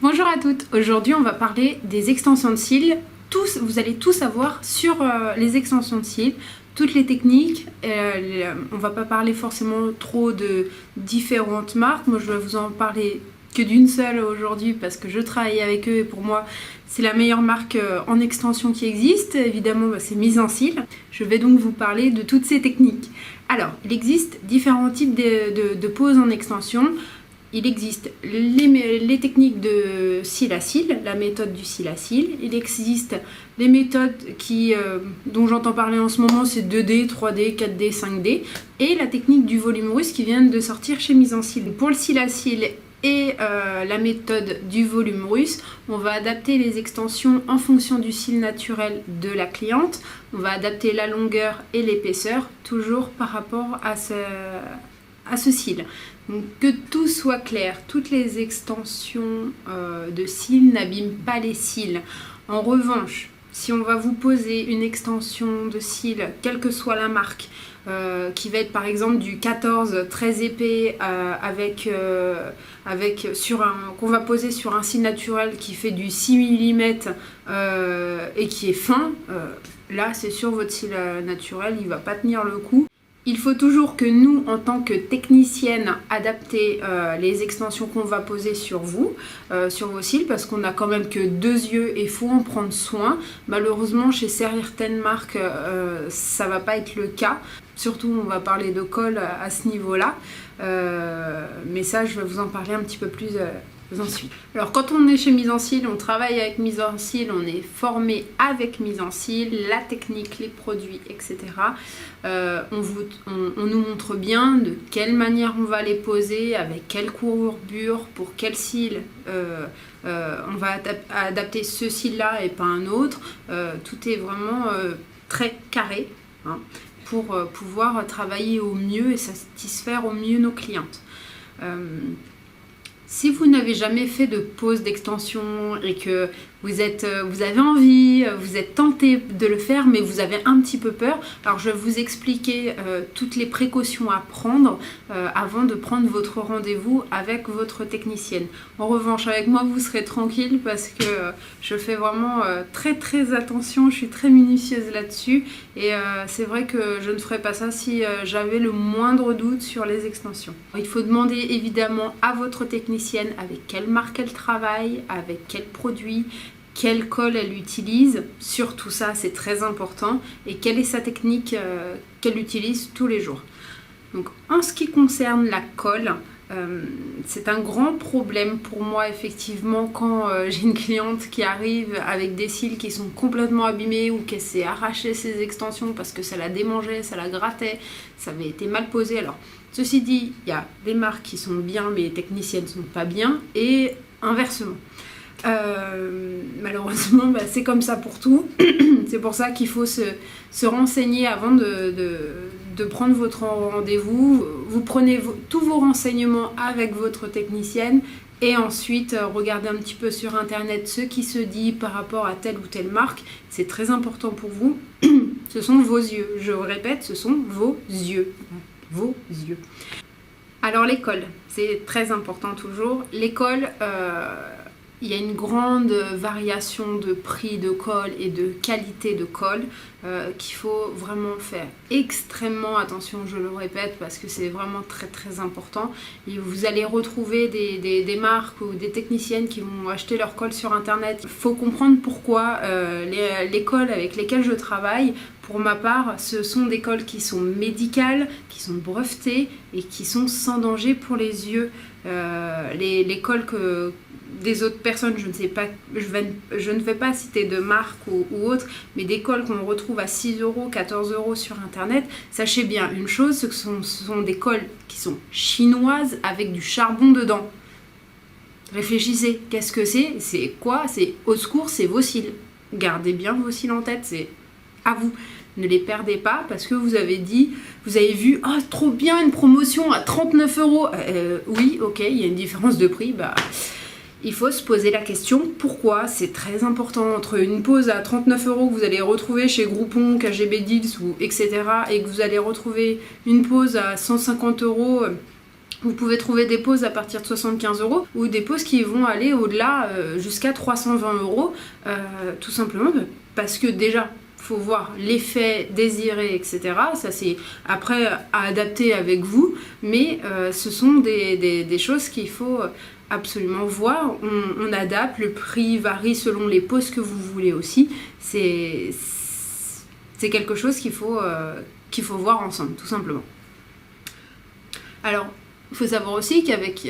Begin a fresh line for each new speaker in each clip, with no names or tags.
Bonjour à toutes, aujourd'hui on va parler des extensions de cils. Vous allez tout savoir sur les extensions de cils, toutes les techniques. On va pas parler forcément trop de différentes marques, moi je vais vous en parler que d'une seule aujourd'hui parce que je travaille avec eux et pour moi c'est la meilleure marque en extension qui existe. Évidemment c'est Mise en Cils. Je vais donc vous parler de toutes ces techniques. Alors il existe différents types de poses en extension. Il existe les techniques de cils à cils, la méthode du cil à cils. Il existe les méthodes dont j'entends parler en ce moment, c'est 2D, 3D, 4D, 5D. Et la technique du volume russe qui vient de sortir chez Mise en Cils. Pour le cil à cils et la méthode du volume russe, on va adapter les extensions en fonction du cil naturel de la cliente. On va adapter la longueur et l'épaisseur, toujours par rapport à ce cil. Donc que tout soit clair, toutes les extensions de cils n'abîment pas les cils. En revanche, si on va vous poser une extension de cils, quelle que soit la marque, qui va être par exemple du 14 très épais qu'on va poser sur un cil naturel qui fait du 6 mm et qui est fin, là c'est sûr votre cil naturel il va pas tenir le coup. Il faut toujours que nous, en tant que technicienne, adapter les extensions qu'on va poser sur vous, sur vos cils, parce qu'on n'a quand même que 2 yeux et il faut en prendre soin. Malheureusement, chez certaines marques, ça va pas être le cas. Surtout, on va parler de colle à ce niveau-là. Mais ça, je vais vous en parler un petit peu plus ensuite. Alors quand on est chez Mise en Cils, on travaille avec Mise en Cils, on est formé avec Mise en Cils, la technique, les produits, etc. On nous montre bien de quelle manière on va les poser, avec quelle courbure, pour quel cil on va adapter ce cil-là et pas un autre. Tout est vraiment très carré, hein, pour pouvoir travailler au mieux et satisfaire au mieux nos clientes. Si vous n'avez jamais fait de pose d'extension et que vous avez envie, vous êtes tenté de le faire mais vous avez un petit peu peur, alors je vais vous expliquer toutes les précautions à prendre avant de prendre votre rendez-vous avec votre technicienne. En revanche avec moi vous serez tranquille parce que je fais vraiment très attention, je suis très minutieuse là-dessus et c'est vrai que je ne ferais pas ça si j'avais le moindre doute sur les extensions. Il faut demander évidemment à votre technicienne avec quelle marque elle travaille, avec quel produit, quelle colle elle utilise, surtout ça c'est très important, et quelle est sa technique qu'elle utilise tous les jours. Donc en ce qui concerne la colle, c'est un grand problème pour moi effectivement quand j'ai une cliente qui arrive avec des cils qui sont complètement abîmés ou qu'elle s'est arraché ses extensions parce que ça la démangeait, ça la grattait, ça avait été mal posé. Alors ceci dit, il y a des marques qui sont bien mais les techniciennes ne sont pas bien et inversement. Malheureusement c'est comme ça pour tout. C'est pour ça qu'il faut se renseigner avant de prendre votre rendez-vous. Vous prenez tous vos renseignements avec votre technicienne et ensuite regardez un petit peu sur internet ce qui se dit par rapport à telle ou telle marque. C'est très important pour vous. Ce sont vos yeux, je répète, ce sont vos yeux. Vos yeux. Alors l'école, c'est très important toujours. L'école, il y a une grande variation de prix de colle et de qualité de colle qu'il faut vraiment faire extrêmement attention, je le répète, parce que c'est vraiment très important. Et vous allez retrouver des marques ou des techniciennes qui vont acheter leur colle sur internet. Il faut comprendre pourquoi les colles avec lesquelles je travaille, pour ma part, ce sont des colles qui sont médicales, qui sont brevetées et qui sont sans danger pour les yeux. Les colles des autres personnes, je ne sais pas, je ne vais pas citer de marque ou autre, mais des colles qu'on retrouve à 6 €, 14 € sur internet, sachez bien une chose, ce sont des colles qui sont chinoises avec du charbon dedans. Réfléchissez, qu'est-ce que c'est? C'est quoi? C'est au secours, c'est vos cils. Gardez bien vos cils en tête, c'est à vous. Ne les perdez pas parce que vous avez vu, oh trop bien, une promotion à 39 €. Oui, ok, il y a une différence de prix, bah il faut se poser la question pourquoi. C'est très important. Entre une pose à 39 € que vous allez retrouver chez Groupon, KGB Deals, ou etc. et que vous allez retrouver une pose à 150 €. Vous pouvez trouver des poses à partir de 75 € ou des poses qui vont aller au-delà jusqu'à 320 €, tout simplement parce que déjà, faut voir l'effet désiré, etc. Ça c'est après à adapter avec vous, mais ce sont des choses qu'il faut absolument voir. On adapte, le prix varie selon les poses que vous voulez aussi. C'est quelque chose qu'il faut voir ensemble, tout simplement. Alors, il faut savoir aussi qu'avec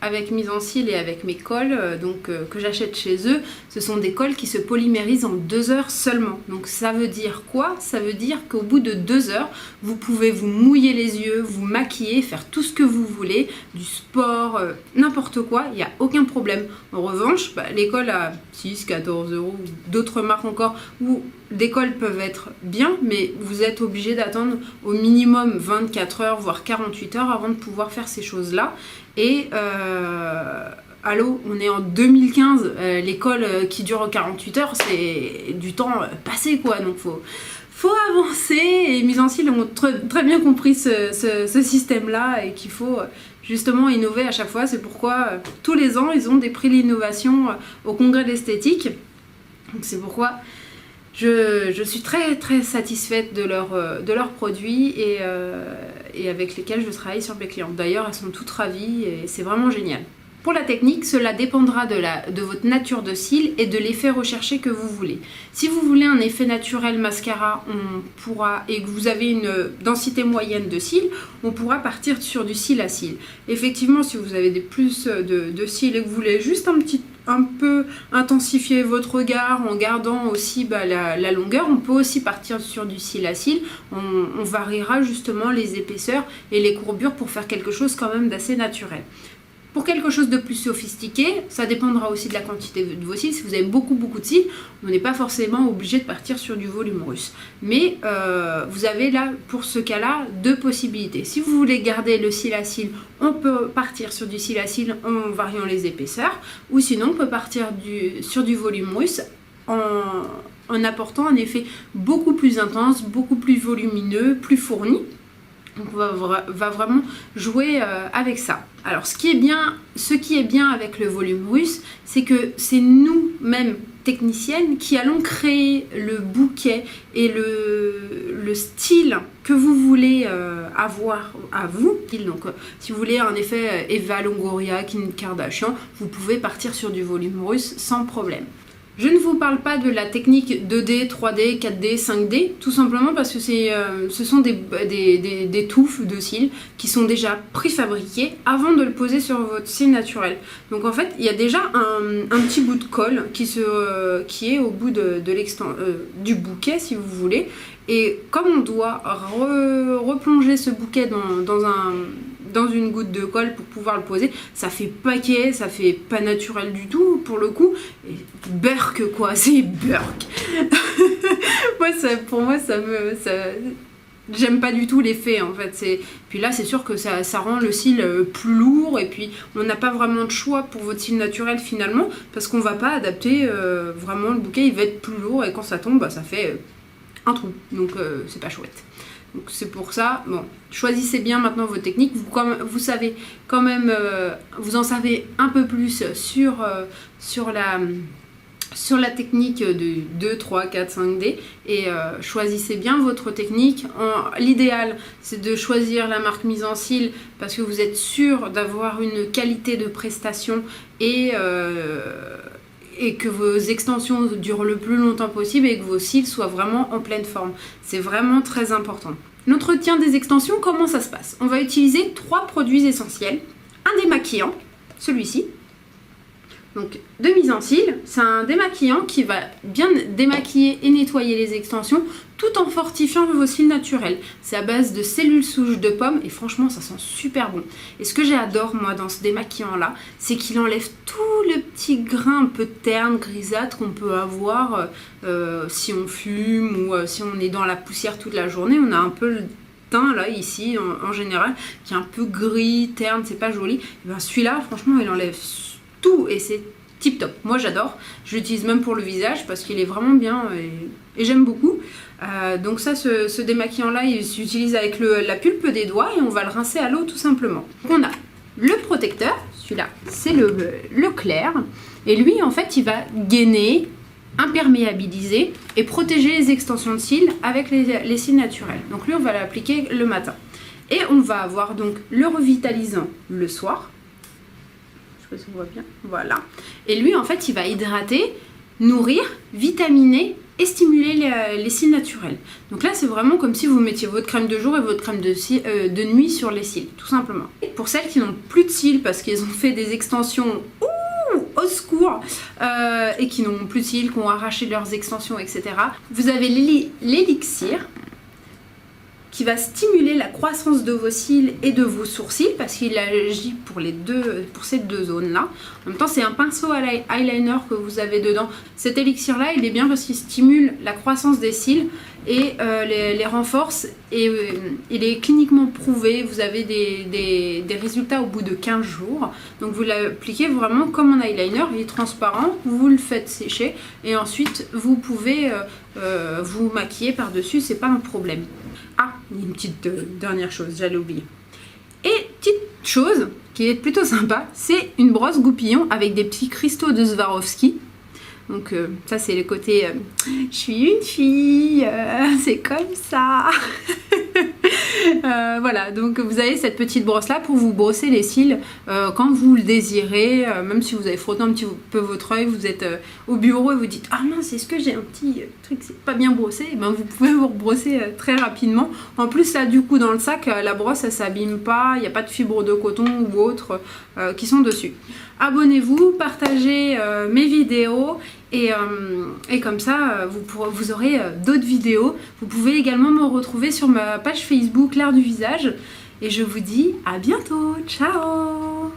avec Mise en Cils et avec mes cols que j'achète chez eux, ce sont des cols qui se polymérisent en 2 heures seulement. Donc ça veut dire quoi? Ça veut dire qu'au bout de 2 heures, vous pouvez vous mouiller les yeux, vous maquiller, faire tout ce que vous voulez, du sport, n'importe quoi, il n'y a aucun problème. En revanche, les cols à 6, 14 €, d'autres marques encore, où des cols peuvent être bien, mais vous êtes obligé d'attendre au minimum 24 heures, voire 48 heures avant de pouvoir faire ces choses-là. Et allô, on est en 2015, les cols qui durent 48 heures, c'est du temps passé, quoi. Donc faut avancer, et Mise en Cils ont très bien compris ce système-là, et qu'il faut justement innover à chaque fois. C'est pourquoi tous les ans, ils ont des prix de l'innovation au congrès de l'esthétique. Donc c'est pourquoi je suis très très satisfaite de leurs produits et avec lesquels je travaille sur mes clientes. D'ailleurs, elles sont toutes ravies et c'est vraiment génial. Pour la technique, cela dépendra de votre nature de cils et de l'effet recherché que vous voulez. Si vous voulez un effet naturel mascara, et que vous avez une densité moyenne de cils, on pourra partir sur du cil à cils. Effectivement, si vous avez plus de cils et que vous voulez juste un peu intensifier votre regard en gardant aussi la longueur, on peut aussi partir sur du cil à cils. On variera justement les épaisseurs et les courbures pour faire quelque chose quand même d'assez naturel. Pour quelque chose de plus sophistiqué, ça dépendra aussi de la quantité de vos cils. Si vous avez beaucoup de cils, on n'est pas forcément obligé de partir sur du volume russe. Mais vous avez là, pour ce cas-là, 2 possibilités. Si vous voulez garder le cil à cils, on peut partir sur du cil à cils en variant les épaisseurs. Ou sinon, on peut partir sur du volume russe en apportant un effet beaucoup plus intense, beaucoup plus volumineux, plus fourni. Donc on va vraiment jouer avec ça. Alors ce qui est bien avec le volume russe, c'est que c'est nous-mêmes techniciennes qui allons créer le bouquet et le style que vous voulez avoir à vous. Donc si vous voulez un effet Eva Longoria, Kim Kardashian, vous pouvez partir sur du volume russe sans problème. Je ne vous parle pas de la technique 2D, 3D, 4D, 5D, tout simplement parce que ce sont des touffes de cils qui sont déjà préfabriquées avant de le poser sur votre cil naturel. Donc en fait, il y a déjà un petit bout de colle qui est au bout du bouquet, si vous voulez. Et comme on doit replonger ce bouquet dans une goutte de colle pour pouvoir le poser, ça fait paquet, ça fait pas naturel du tout pour le coup. Et burk quoi, c'est burk. Pour moi, j'aime pas du tout l'effet en fait. Puis là, c'est sûr que ça rend le cil plus lourd, et puis on n'a pas vraiment de choix pour votre cil naturel finalement, parce qu'on va pas adapter vraiment le bouquet, il va être plus lourd, et quand ça tombe, ça fait un trou. Donc c'est pas chouette. Donc c'est pour ça, bon, choisissez bien maintenant vos techniques. Vous savez quand même, vous en savez un peu plus sur la technique de 2, 3, 4, 5D, et choisissez bien votre technique. L'idéal, c'est de choisir la marque Mise en Cils parce que vous êtes sûr d'avoir une qualité de prestation et que vos extensions durent le plus longtemps possible et que vos cils soient vraiment en pleine forme. C'est vraiment très important. L'entretien des extensions, comment ça se passe? On va utiliser 3 produits essentiels. Un démaquillant, celui-ci. Donc de Mise en Cils, c'est un démaquillant qui va bien démaquiller et nettoyer les extensions tout en fortifiant vos cils naturels. C'est à base de cellules souches de pomme et franchement ça sent super bon. Et ce que j'adore moi dans ce démaquillant là, c'est qu'il enlève tout le petit grain un peu terne, grisâtre qu'on peut avoir si on fume ou si on est dans la poussière toute la journée. On a un peu le teint là ici en général qui est un peu gris, terne, c'est pas joli. Et bien celui-là franchement il enlève tout, et c'est tip top. Moi j'adore, je l'utilise même pour le visage parce qu'il est vraiment bien et j'aime beaucoup. Donc ça, ce démaquillant là, il s'utilise avec la pulpe des doigts et on va le rincer à l'eau tout simplement. Donc on a le protecteur, celui-là c'est le clair, et lui en fait il va gainer, imperméabiliser et protéger les extensions de cils avec les cils naturels. Donc lui on va l'appliquer le matin. Et on va avoir donc le revitalisant le soir. Je sais pas si on voit bien. Voilà. Et lui en fait il va hydrater, nourrir, vitaminer et stimuler les cils naturels. Donc là c'est vraiment comme si vous mettiez votre crème de jour et votre crème de nuit sur les cils, tout simplement. Et pour celles qui n'ont plus de cils parce qu'ils ont fait des extensions au secours et qui n'ont plus de cils, qui ont arraché leurs extensions, etc. Vous avez l'élixir qui va stimuler la croissance de vos cils et de vos sourcils parce qu'il agit pour ces deux zones là. En même temps c'est un pinceau à eyeliner que vous avez dedans. Cet élixir là il est bien parce qu'il stimule la croissance des cils et les renforce et il est cliniquement prouvé. Vous avez des résultats au bout de 15 jours. Donc vous l'appliquez vraiment comme un eyeliner, il est transparent, vous le faites sécher et ensuite vous pouvez vous maquiller par dessus, c'est pas un problème. Ah, une petite dernière chose, j'allais oublier. Et petite chose qui est plutôt sympa, c'est une brosse goupillon avec des petits cristaux de Swarovski. Donc ça c'est le côté je suis une fille, c'est comme ça. Voilà, donc vous avez cette petite brosse là pour vous brosser les cils quand vous le désirez, même si vous avez frotté un petit peu votre œil, vous êtes au bureau et vous dites ah mince, est-ce que j'ai un petit truc c'est pas bien brossé, et ben vous pouvez vous rebrosser très rapidement. En plus là du coup dans le sac la brosse elle s'abîme pas, il n'y a pas de fibres de coton ou autres qui sont dessus. Abonnez-vous, partagez mes vidéos et comme ça vous aurez d'autres vidéos. Vous pouvez également me retrouver sur ma page Facebook L'Art du Visage et je vous dis à bientôt, ciao.